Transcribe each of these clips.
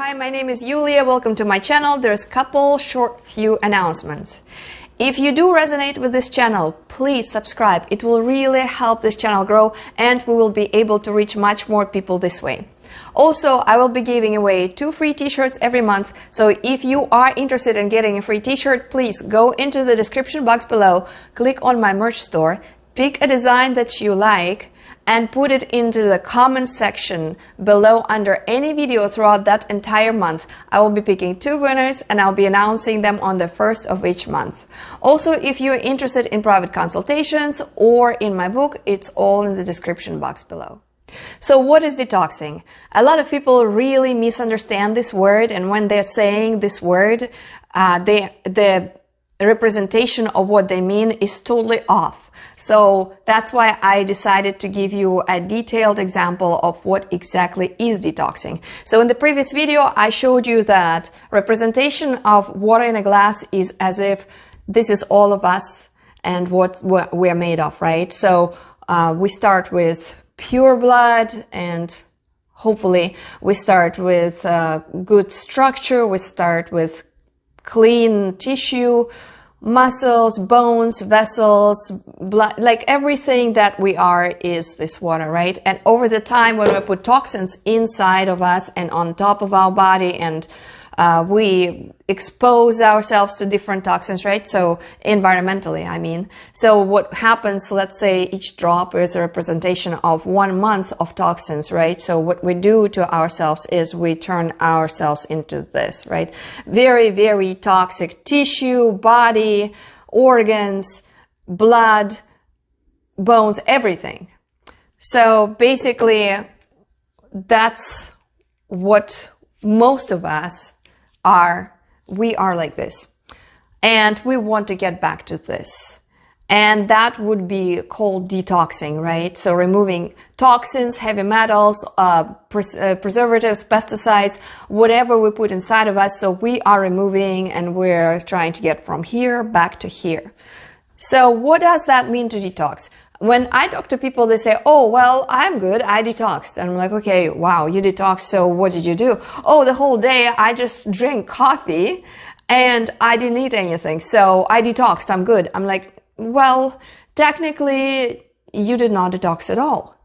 Hi, my name is Yulia. Welcome to my channel. There's a couple few announcements. If you do resonate with this channel, please subscribe. It will really help this channel grow and we will be able to reach much more people this way. Also, I will be giving away 2 free t-shirts every month. So if you are interested in getting a free t-shirt, please go into the description box below, click on my merch store, pick a design that you like, and put it into the comment section below under any video throughout that entire month. I will be picking 2 winners and I'll be announcing them on the 1st of each month. Also, if you're interested in private consultations or in my book, it's all in the description box below. So what is detoxing? A lot of people really misunderstand this word, and when they're saying this word, the representation of what they mean is totally off. So that's why I decided to give you a detailed example of what exactly is detoxing. So in the previous video, I showed you that representation of water in a glass is as if this is all of us and what we're made of, right? So we start with pure blood, and hopefully we start with good structure. We start with clean tissue, muscles, bones, vessels, blood, like everything that we are is this water, right? And over the time, when we put toxins inside of us and on top of our body, and we expose ourselves to different toxins, right? So environmentally, I mean. So what happens, let's say each drop is a representation of 1 month of toxins, right? So what we do to ourselves is we turn ourselves into this, right? Very, very toxic tissue, body, organs, blood, bones, everything. So basically, that's what most of us we are like this, and we want to get back to this, and that would be called detoxing, right? So removing toxins, heavy metals, preservatives, pesticides, whatever we put inside of us. So we are removing, and we're trying to get from here back to here. So what does that mean to detox? When I talk to people, they say, oh, well, I'm good, I detoxed. And I'm like, okay, wow, you detoxed, so what did you do? Oh, the whole day I just drank coffee and I didn't eat anything, so I detoxed, I'm good. I'm like, well, technically, you did not detox at all.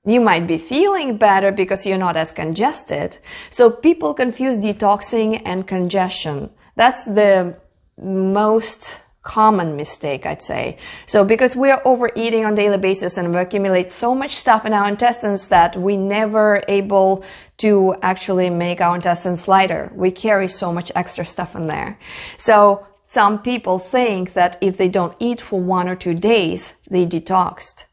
You might be feeling better because you're not as congested. So people confuse detoxing and congestion. That's the most common mistake, I'd say. So because we are overeating on a daily basis and we accumulate so much stuff in our intestines that we never able to actually make our intestines lighter. We carry so much extra stuff in there. So some people think that if they don't eat for 1 or 2 days, they detoxed.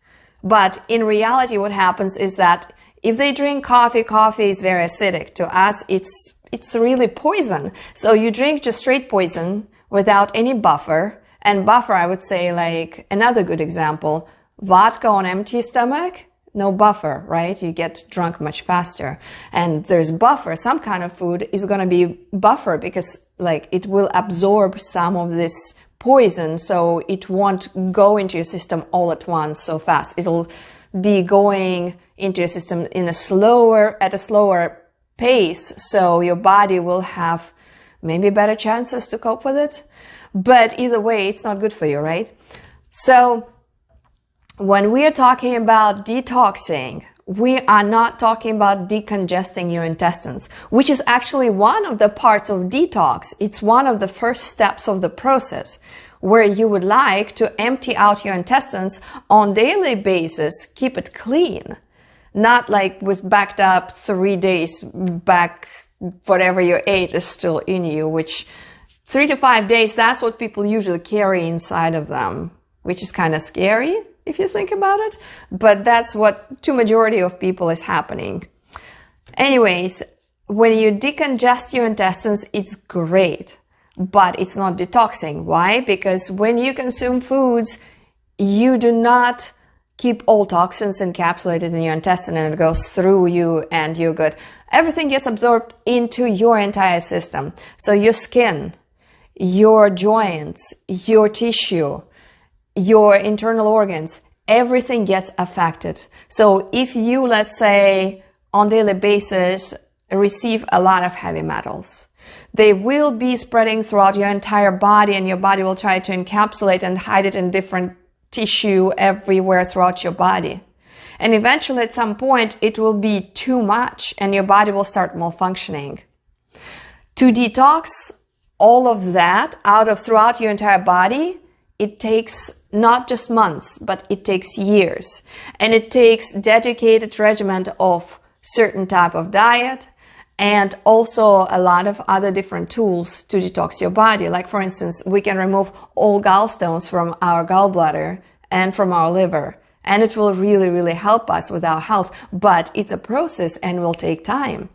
But in reality, what happens is that if they drink coffee, coffee is very acidic. To us, it's really poison. So you drink just straight poison without any buffer. And buffer, I would say, like another good example, vodka on empty stomach, no buffer, right? You get drunk much faster. And there's buffer. Some kind of food is going to be buffer because like it will absorb some of this poison. So it won't go into your system all at once so fast. It'll be going into your system at a slower pace. So your body will have maybe better chances to cope with it. But either way, it's not good for you, right? So when we are talking about detoxing, we are not talking about decongesting your intestines, which is actually one of the parts of detox. It's one of the first steps of the process where you would like to empty out your intestines on a daily basis, keep it clean, not like with backed up 3 days back, whatever you ate is still in you, which 3 to 5 days, that's what people usually carry inside of them, which is kind of scary if you think about it. But that's what to majority of people is happening. Anyways, when you decongest your intestines, it's great, but it's not detoxing. Why? Because when you consume foods, you do not keep all toxins encapsulated in your intestine and it goes through you and you're good. Everything gets absorbed into your entire system. So your skin, your joints, your tissue, your internal organs, everything gets affected. So if you, let's say, on daily basis, receive a lot of heavy metals. They will be spreading throughout your entire body, and your body will try to encapsulate and hide it in different tissue everywhere throughout your body. And eventually at some point it will be too much and your body will start malfunctioning. To detox all of that throughout your entire body, it takes not just months, but it takes years. And it takes dedicated regimen of certain type of diet and also a lot of other different tools to detox your body. Like for instance, we can remove all gallstones from our gallbladder and from our liver. And it will really, really help us with our health. But it's a process and will take time.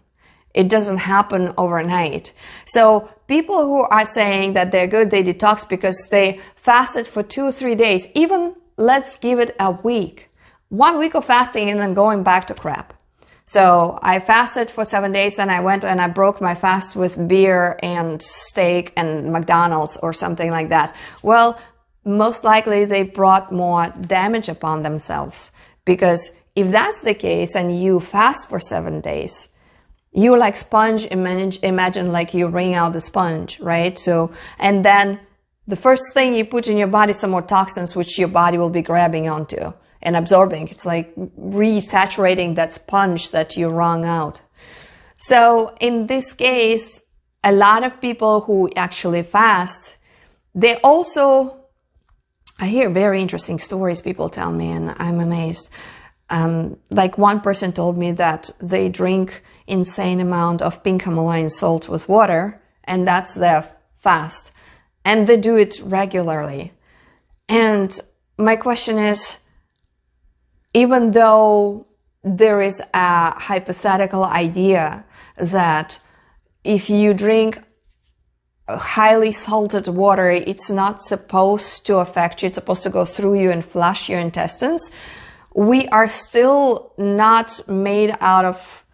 It doesn't happen overnight. So people who are saying that they're good, they detox because they fasted for 2 or 3 days, even let's give it a week. 1 week of fasting and then going back to crap. So I fasted for 7 days, then I went and I broke my fast with beer and steak and McDonald's or something like that. Well, most likely they brought more damage upon themselves, because if that's the case and you fast for 7 days, you like sponge, imagine like you wring out the sponge, right? So, and then the first thing you put in your body, some more toxins, which your body will be grabbing onto and absorbing. It's like resaturating that sponge that you wrung out. So in this case, a lot of people who actually fast, they also, I hear very interesting stories people tell me, and I'm amazed. Like one person told me that they drink insane amount of pink Himalayan salt with water, and that's their fast. And they do it regularly. And my question is, even though there is a hypothetical idea that if you drink highly salted water, it's not supposed to affect you, it's supposed to go through you and flush your intestines, we are still not made out of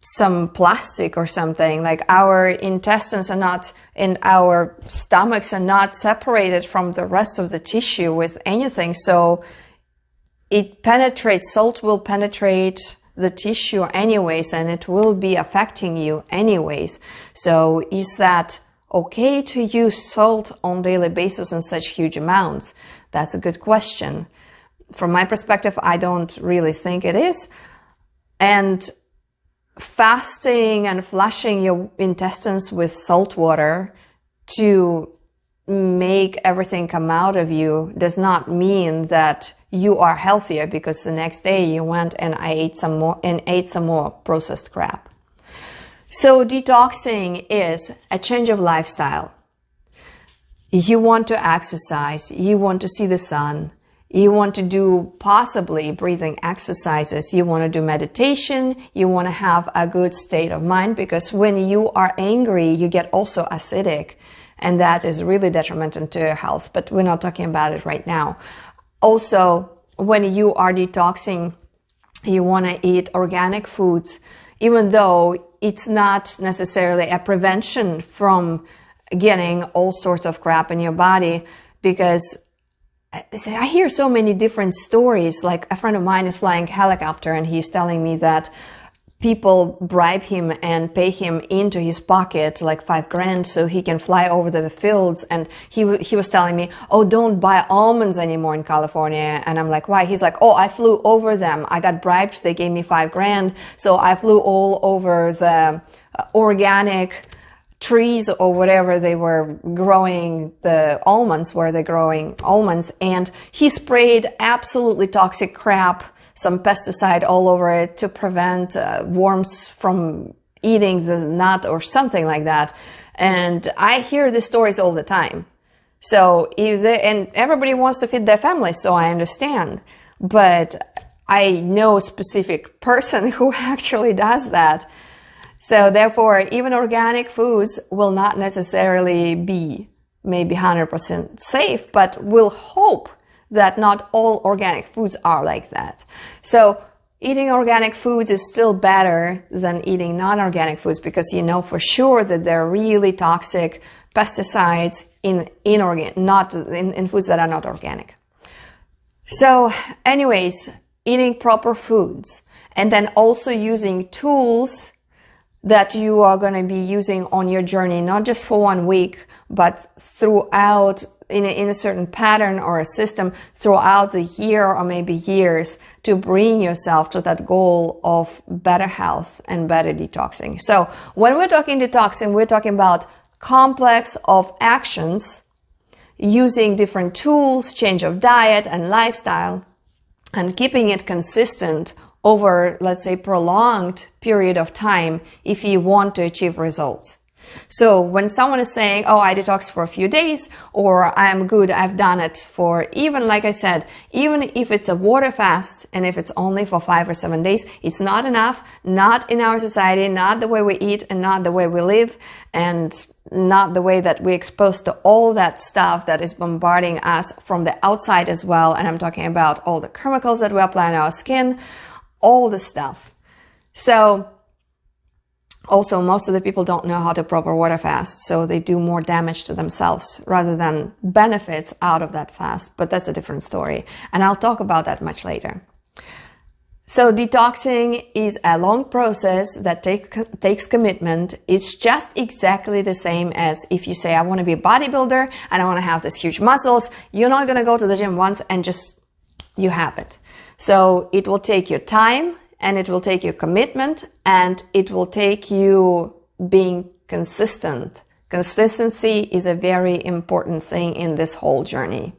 some plastic or something. Like our intestines are not, and our stomachs are not separated from the rest of the tissue with anything. So it penetrates, salt will penetrate the tissue anyways, and it will be affecting you anyways. So is that okay to use salt on a daily basis in such huge amounts? That's a good question. From my perspective, I don't really think it is. And fasting and flushing your intestines with salt water to make everything come out of you does not mean that you are healthier, because the next day you went and ate some more processed crap. So detoxing is a change of lifestyle. You want to exercise, you want to see the sun, you want to do possibly breathing exercises, you want to do meditation, you want to have a good state of mind, because when you are angry, you get also acidic, and that is really detrimental to your health, but we're not talking about it right now. Also, when you are detoxing, you want to eat organic foods, even though it's not necessarily a prevention from getting all sorts of crap in your body, because I hear so many different stories. Like a friend of mine is flying helicopter and he's telling me that people bribe him and pay him into his pocket like $5,000 so he can fly over the fields. And he was telling me, oh, don't buy almonds anymore in California. And I'm like, why? He's like, oh, I flew over them. I got bribed. They gave me $5,000. So I flew all over the organic trees or whatever they were growing, the almonds, where they're growing almonds. And he sprayed absolutely toxic crap, some pesticide all over it to prevent worms from eating the nut or something like that. And I hear these stories all the time. So and everybody wants to feed their family, so I understand. But I know a specific person who actually does that. So therefore, even organic foods will not necessarily be maybe 100% safe, but we'll hope that not all organic foods are like that. So eating organic foods is still better than eating non-organic foods, because you know for sure that there are really toxic pesticides in foods that are not organic. So anyways, eating proper foods, and then also using tools that you are going to be using on your journey, not just for 1 week, but throughout in a certain pattern or a system throughout the year or maybe years to bring yourself to that goal of better health and better detoxing. So when we're talking detoxing, we're talking about complex of actions using different tools, change of diet and lifestyle, and keeping it consistent over, let's say, prolonged period of time if you want to achieve results. So when someone is saying, oh, I detox for a few days, or I'm good, I've done it for, even like I said, even if it's a water fast and if it's only for 5 or 7 days, it's not enough, not in our society, not the way we eat and not the way we live, and not the way that we're exposed to all that stuff that is bombarding us from the outside as well. And I'm talking about all the chemicals that we apply on our skin, all the stuff. So also, most of the people don't know how to proper water fast, so they do more damage to themselves rather than benefits out of that fast. But that's a different story, and I'll talk about that much later. So detoxing is a long process that takes commitment. It's just exactly the same as if you say, I want to be a bodybuilder and I want to have this huge muscles. You're not going to go to the gym once and just, you have it. So it will take your time, and it will take you commitment, and it will take you being consistent. Consistency is a very important thing in this whole journey.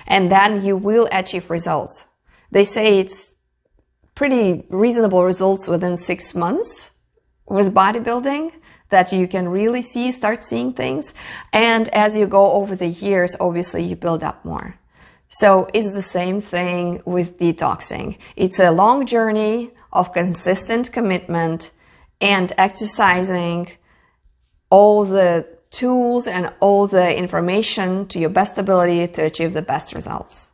And then you will achieve results. They say it's pretty reasonable results within 6 months with bodybuilding that you can really start seeing things. And as you go over the years, obviously you build up more. So it's the same thing with detoxing. It's a long journey of consistent commitment and exercising all the tools and all the information to your best ability to achieve the best results.